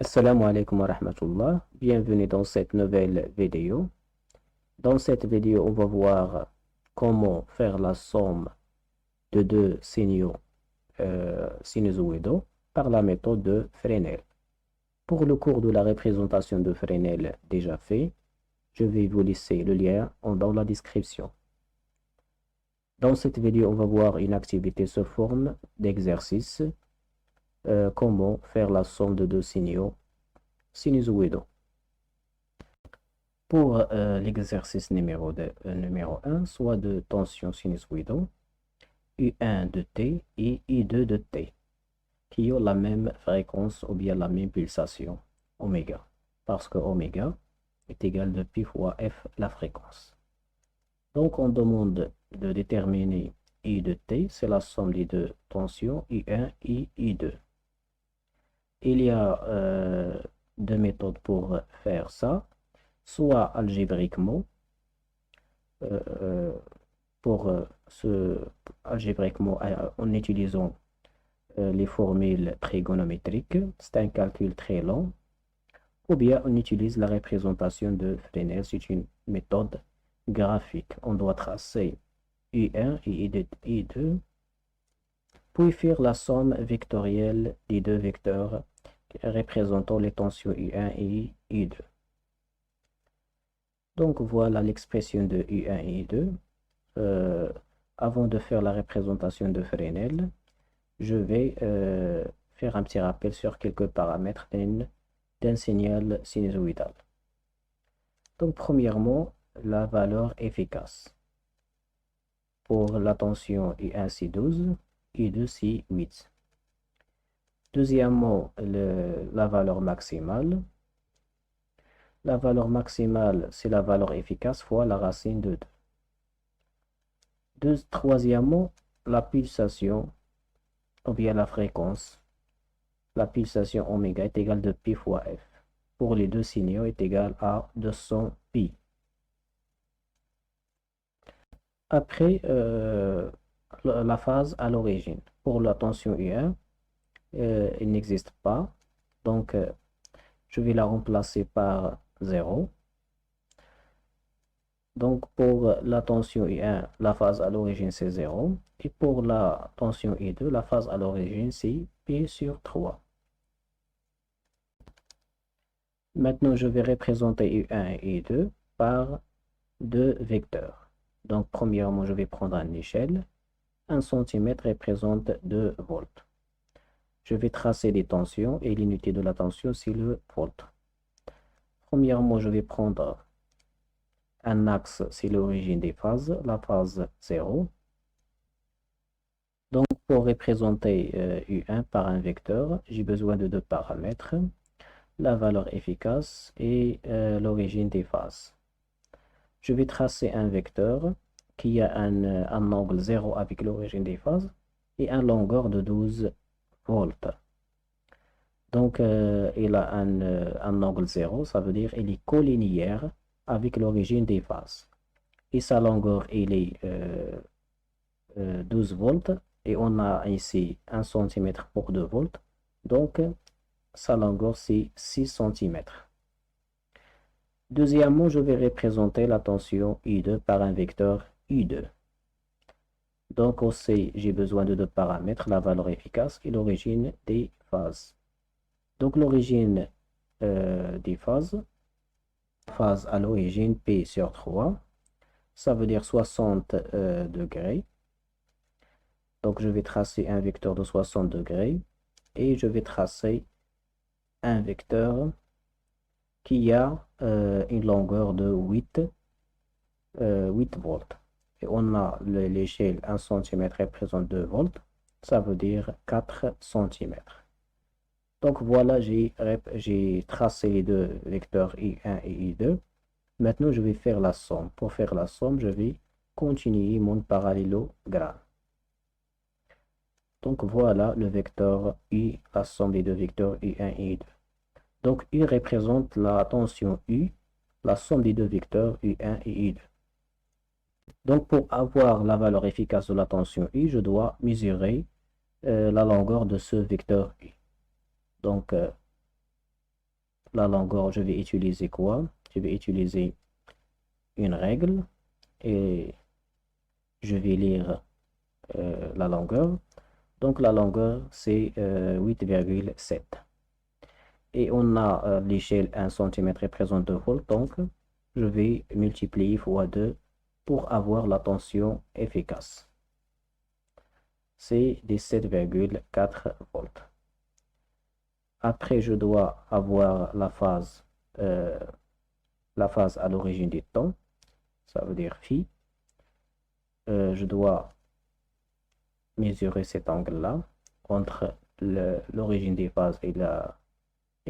Assalamu alaikum wa rahmatullah. Bienvenue dans cette nouvelle vidéo. Dans cette vidéo, on va voir comment faire la somme de deux signaux sinusoïdaux par la méthode de Fresnel. Pour le cours de la représentation de Fresnel déjà fait, je vais vous laisser le lien dans la description. Dans cette vidéo, on va voir une activité sous forme d'exercice. Comment faire la somme de deux signaux sinusoïdaux. Pour l'exercice numéro 1, soit de tension sinusoïdaux, U1 de T et I2 de T, qui ont la même fréquence ou bien la même pulsation, oméga, parce que oméga est égal de pi fois f la fréquence. Donc on demande de déterminer I de T, c'est la somme des deux tensions, I1 et I2. Il y a deux méthodes pour faire ça, soit algébriquement, algébriquement en utilisant les formules trigonométriques, c'est un calcul très long, ou bien on utilise la représentation de Fresnel, c'est une méthode graphique. On doit tracer I1 et I2, puis faire la somme vectorielle des deux vecteurs représentant les tensions I1 et I2. Donc voilà l'expression de U1 et U2. Avant de faire la représentation de Fresnel, je vais faire un petit rappel sur quelques paramètres d'un signal sinusoïdal. Donc premièrement, la valeur efficace. Pour la tension U1 c'est 12, U2 c'est 8. Deuxièmement, la valeur maximale. La valeur maximale, c'est la valeur efficace fois la racine de 2. Troisièmement, la pulsation, ou bien la fréquence. La pulsation oméga est égale de pi fois f. Pour les deux signaux est égal à 200 pi. Après, la phase à l'origine. Pour la tension U1, il n'existe pas. Donc, je vais la remplacer par 0. Donc, pour la tension I1, la phase à l'origine, c'est 0. Et pour la tension I2, la phase à l'origine, c'est pi sur 3. Maintenant, je vais représenter I1 et I2 par deux vecteurs. Donc, premièrement, je vais prendre une échelle. 1 cm représente 2 volts. Je vais tracer les tensions et l'unité de la tension, c'est le volt. Premièrement, je vais prendre un axe, c'est l'origine des phases, la phase 0. Donc, pour représenter U1 par un vecteur, j'ai besoin de deux paramètres, la valeur efficace et l'origine des phases. Je vais tracer un vecteur qui a un angle 0 avec l'origine des phases et une longueur de 12 volts. Donc, il a un angle 0, ça veut dire qu'il est collinéaire avec l'origine des phases. Et sa longueur, il est 12 volts. Et on a ici 1 cm pour 2 volts. Donc, sa longueur, c'est 6 cm. Deuxièmement, je vais représenter la tension I2 par un vecteur I2. Donc, aussi, j'ai besoin de deux paramètres, la valeur efficace et l'origine des phases. Donc, l'origine des phases, phase à l'origine P sur 3, ça veut dire 60 degrés. Donc, je vais tracer un vecteur de 60 degrés et je vais tracer un vecteur qui a une longueur de 8 volts. Et on a l'échelle 1 cm représente 2 volts, ça veut dire 4 cm. Donc voilà, j'ai tracé les deux vecteurs I1 et I2. Maintenant, je vais faire la somme. Pour faire la somme, je vais continuer mon parallélogramme. Donc voilà le vecteur U, la somme des deux vecteurs U1 et U2. Donc U représente la tension U, la somme des deux vecteurs U1 et U2. Donc pour avoir la valeur efficace de la tension U, je dois mesurer la longueur de ce vecteur U. Donc la longueur, je vais utiliser quoi? Je vais utiliser une règle et je vais lire la longueur. Donc la longueur, c'est 8,7. Et on a l'échelle 1 cm représente 2 volts. Donc, je vais multiplier fois 2 pour avoir la tension efficace. C'est 17,4 volts. Après, je dois avoir la phase à l'origine du temps. Ça veut dire phi. Je dois mesurer cet angle-là entre l'origine des phases et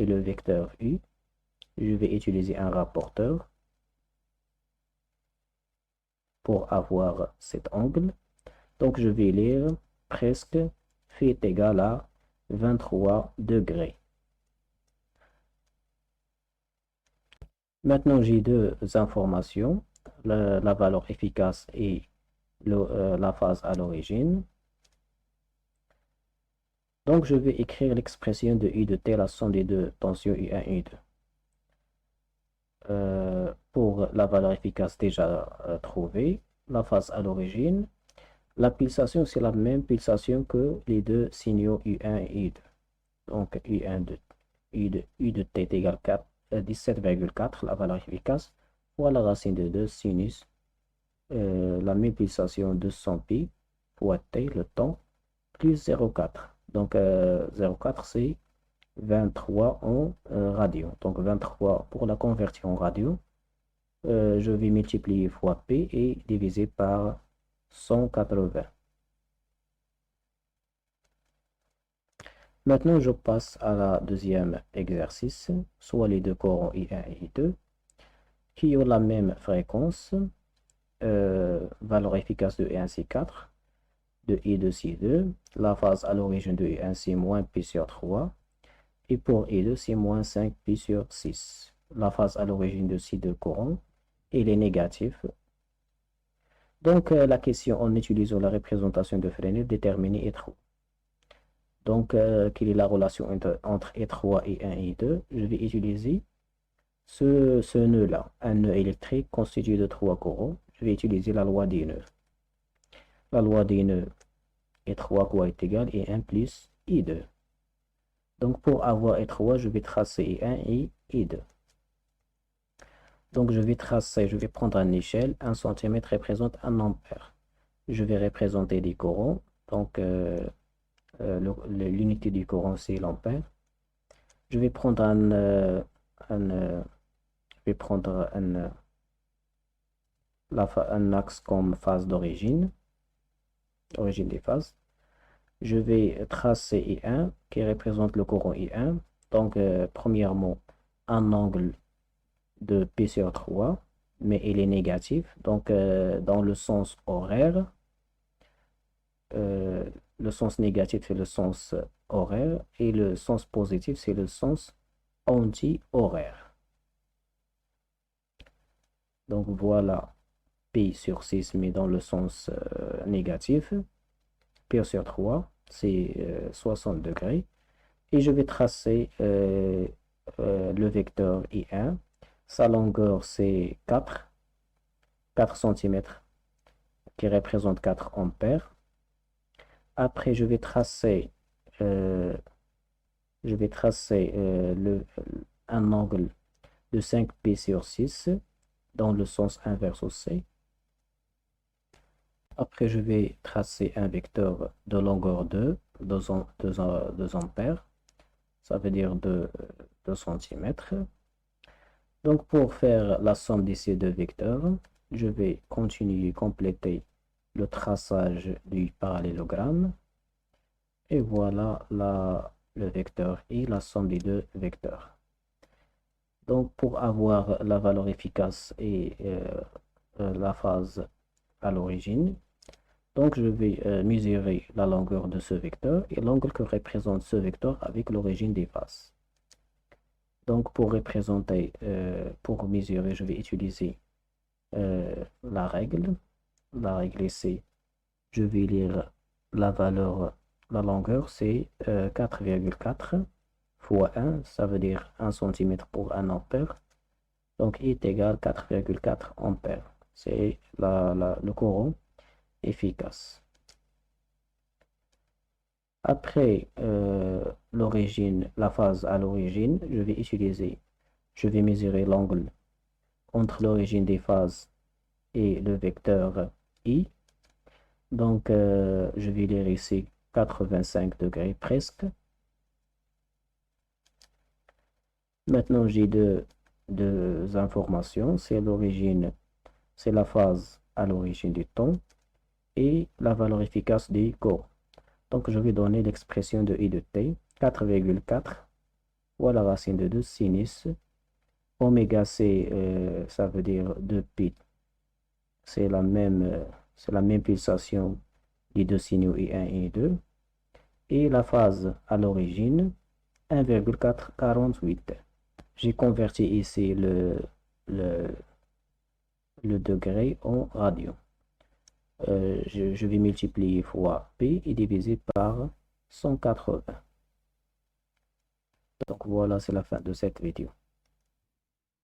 le vecteur U. Je vais utiliser un rapporteur pour avoir cet angle. Donc, je vais lire presque phi est égal à 23 degrés. Maintenant, j'ai deux informations, la valeur efficace et la phase à l'origine. Donc, je vais écrire l'expression de U de T, la somme des deux tensions U1 et U2. Pour la valeur efficace déjà trouvée, la phase à l'origine, la pulsation, c'est la même pulsation que les deux signaux U1 et U2. Donc, U de T est égal à 17,4, la valeur efficace, fois la racine de 2 sinus, la même pulsation de 100 pi fois T, le temps, plus 0,4. Donc, 0,4, c'est 23 en radio. Donc, 23 pour la convertir en radio, je vais multiplier fois P et diviser par 180. Maintenant, je passe à la deuxième exercice, soit les deux courants I1 et I2, qui ont la même fréquence, valeur efficace de I1 c'est 4, de I2 c'est 2, la phase à l'origine de I1 c'est moins pi sur 3, et pour I2 c'est moins 5 pi sur 6. La phase à l'origine de ces deux courants, il est négatif. Donc, la question en utilisant la représentation de Fresnel déterminée est trop. Donc, quelle est la relation entre E3 et 1 et 2? Je vais utiliser ce nœud-là, un nœud électrique constitué de 3 courants. Je vais utiliser la loi des nœuds. La loi des nœuds E3 quoi est égal à 1 plus I2. Donc, pour avoir E3, je vais tracer I1 et I2. Donc, je vais prendre une échelle. 1 cm représente 1 ampère. Je vais représenter des courants. Donc, l'unité du courant, c'est l'ampère. Je vais prendre un axe comme phase d'origine, origine des phases. Je vais tracer I1 qui représente le courant I1. Donc, premièrement, un angle de P sur 3, mais il est négatif. Donc, dans le sens horaire, le sens négatif, c'est le sens horaire, et le sens positif, c'est le sens anti-horaire. Donc, voilà P sur 6, mais dans le sens négatif. P sur 3, c'est 60 degrés. Et je vais tracer le vecteur I1. Sa longueur, c'est 4 cm, qui représente 4 ampères. Après, je vais tracer un angle de 5 pi sur 6 dans le sens inverse aussi. Après, je vais tracer un vecteur de longueur 2 ampères. Ça veut dire 2 cm. Donc, pour faire la somme de ces deux vecteurs, je vais continuer, compléter le traçage du parallélogramme. Et voilà le vecteur et la somme des deux vecteurs. Donc, pour avoir la valeur efficace et la phase à l'origine, donc je vais mesurer la longueur de ce vecteur et l'angle que représente ce vecteur avec l'origine des phases. Donc, pour mesurer, je vais utiliser la règle. La règle c'est, je vais lire la longueur, c'est 4,4 fois 1, ça veut dire 1 cm pour 1 ampère. Donc, I est égal à 4,4 ampères. C'est le courant efficace. Après l'origine, la phase à l'origine, je vais mesurer l'angle entre l'origine des phases et le vecteur I. Donc, je vais lire ici 85 degrés presque. Maintenant, j'ai deux informations. C'est l'origine, c'est la phase à l'origine du temps et la valeur efficace du courant. Donc, je vais donner l'expression de I de t, 4,4 fois la racine de 2 sinus. Oméga c, ça veut dire 2 pi. C'est la même pulsation des deux signaux I1 et I2. Et la phase à l'origine, 1,448. J'ai converti ici le degré en radio. Je vais multiplier fois P et diviser par 180. Donc voilà, c'est la fin de cette vidéo.